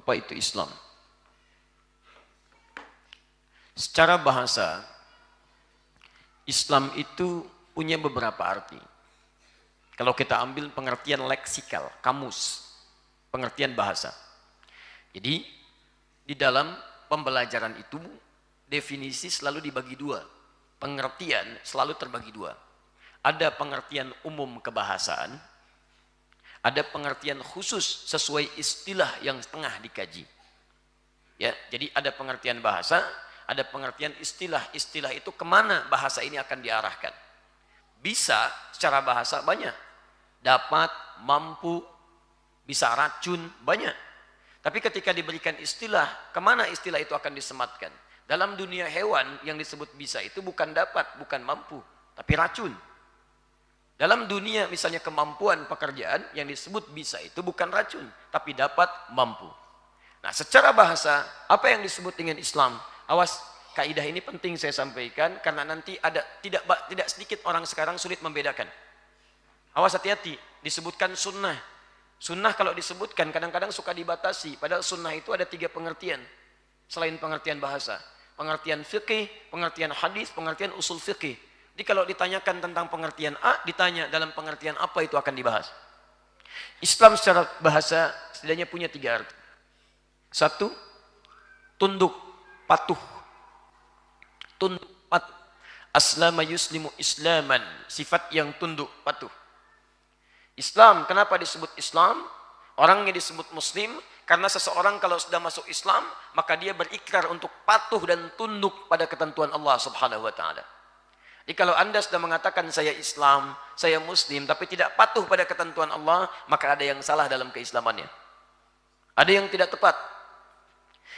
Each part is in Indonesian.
Apa itu Islam? Secara bahasa, Islam itu punya beberapa arti. Kalau kita ambil pengertian leksikal, kamus, pengertian bahasa. Jadi, di dalam pembelajaran itu, definisi selalu dibagi dua. Pengertian selalu terbagi dua. Ada pengertian umum kebahasaan, ada pengertian khusus sesuai istilah yang tengah dikaji. Ya, jadi ada pengertian bahasa, ada pengertian istilah. Istilah itu kemana bahasa ini akan diarahkan. Bisa secara bahasa banyak. Dapat, mampu, bisa racun, banyak. Tapi ketika diberikan istilah, kemana istilah itu akan disematkan? Dalam dunia hewan yang disebut bisa itu bukan dapat, bukan mampu, tapi racun. Dalam dunia misalnya kemampuan pekerjaan yang disebut bisa itu bukan racun, tapi dapat, mampu. Nah, secara bahasa, apa yang disebut dengan Islam? Awas, kaidah ini penting saya sampaikan karena nanti ada tidak sedikit orang sekarang sulit membedakan. Awas, hati-hati, disebutkan sunnah. Sunnah kalau disebutkan kadang-kadang suka dibatasi, padahal sunnah itu ada 3 pengertian selain pengertian bahasa. Pengertian fikih, pengertian hadis, pengertian usul fikih. Jadi kalau ditanyakan tentang pengertian A, ditanya dalam pengertian apa itu akan dibahas. Islam secara bahasa setidaknya punya 3 arti. 1, tunduk, patuh. Tunduk, patuh. Aslama yuslimu islaman, sifat yang tunduk, patuh. Islam, kenapa disebut Islam? Orangnya disebut Muslim, karena seseorang kalau sudah masuk Islam, maka dia berikrar untuk patuh dan tunduk pada ketentuan Allah Subhanahu wa Ta'ala. Jadi kalau Anda sudah mengatakan saya Islam, saya Muslim, tapi tidak patuh pada ketentuan Allah, maka ada yang salah dalam keislamannya. Ada yang tidak tepat.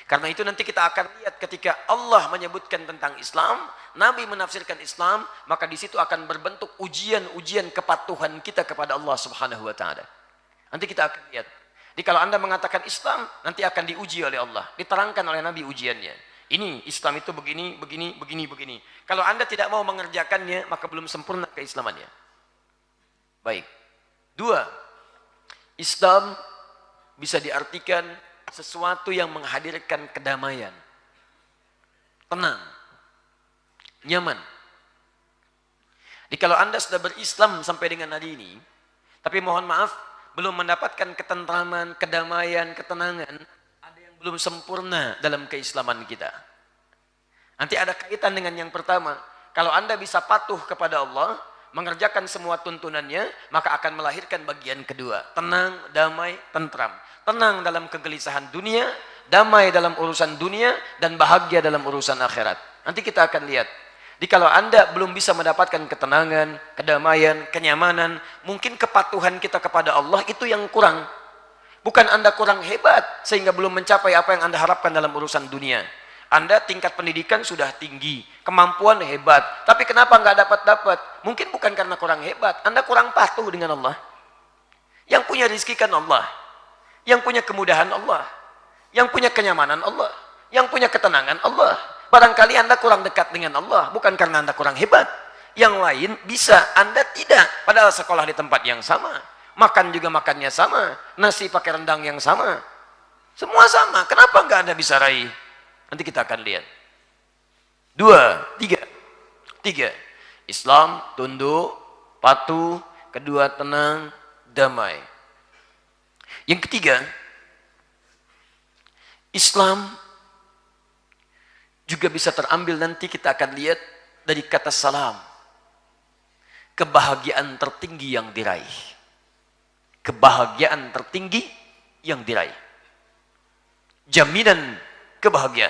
Karena itu nanti kita akan lihat ketika Allah menyebutkan tentang Islam, Nabi menafsirkan Islam, maka di situ akan berbentuk ujian-ujian kepatuhan kita kepada Allah Subhanahu wa Ta'ala. Nanti kita akan lihat. Jadi kalau Anda mengatakan Islam, nanti akan diuji oleh Allah. Diterangkan oleh Nabi ujiannya. Ini Islam itu begini, begini, begini, begini. Kalau Anda tidak mau mengerjakannya, maka belum sempurna keislamannya. Baik. 2. Islam bisa diartikan sesuatu yang menghadirkan kedamaian. Tenang. Nyaman. Jadi kalau Anda sudah berislam sampai dengan hari ini, tapi mohon maaf, belum mendapatkan ketentraman, kedamaian, ketenangan, ada yang belum sempurna dalam keislaman kita. Nanti ada kaitan dengan yang pertama. Kalau Anda bisa patuh kepada Allah, mengerjakan semua tuntunannya, maka akan melahirkan bagian kedua. Tenang, damai, tentram. Tenang dalam kegelisahan dunia, damai dalam urusan dunia, dan bahagia dalam urusan akhirat. Nanti kita akan lihat. Jadi kalau Anda belum bisa mendapatkan ketenangan, kedamaian, kenyamanan, mungkin kepatuhan kita kepada Allah itu yang kurang. Bukan Anda kurang hebat sehingga belum mencapai apa yang Anda harapkan dalam urusan dunia. Anda tingkat pendidikan sudah tinggi, kemampuan hebat, tapi kenapa nggak dapat-dapat? Mungkin bukan karena kurang hebat, Anda kurang patuh dengan Allah. Yang punya rezeki kan Allah, yang punya kemudahan Allah, yang punya kenyamanan Allah, yang punya ketenangan Allah. Barangkali Anda kurang dekat dengan Allah, bukan karena Anda kurang hebat. Yang lain bisa, Anda tidak. Padahal sekolah di tempat yang sama, makan juga makannya sama, nasi pakai rendang yang sama, semua sama. Kenapa nggak Anda bisa raih? Nanti kita akan lihat. 2, 3. Islam, tunduk, patuh. Kedua, tenang, damai. Yang ketiga, Islam juga bisa terambil, nanti kita akan lihat dari kata salam. Kebahagiaan tertinggi yang diraih. Kebahagiaan tertinggi yang diraih. Jaminan kebahagiaan.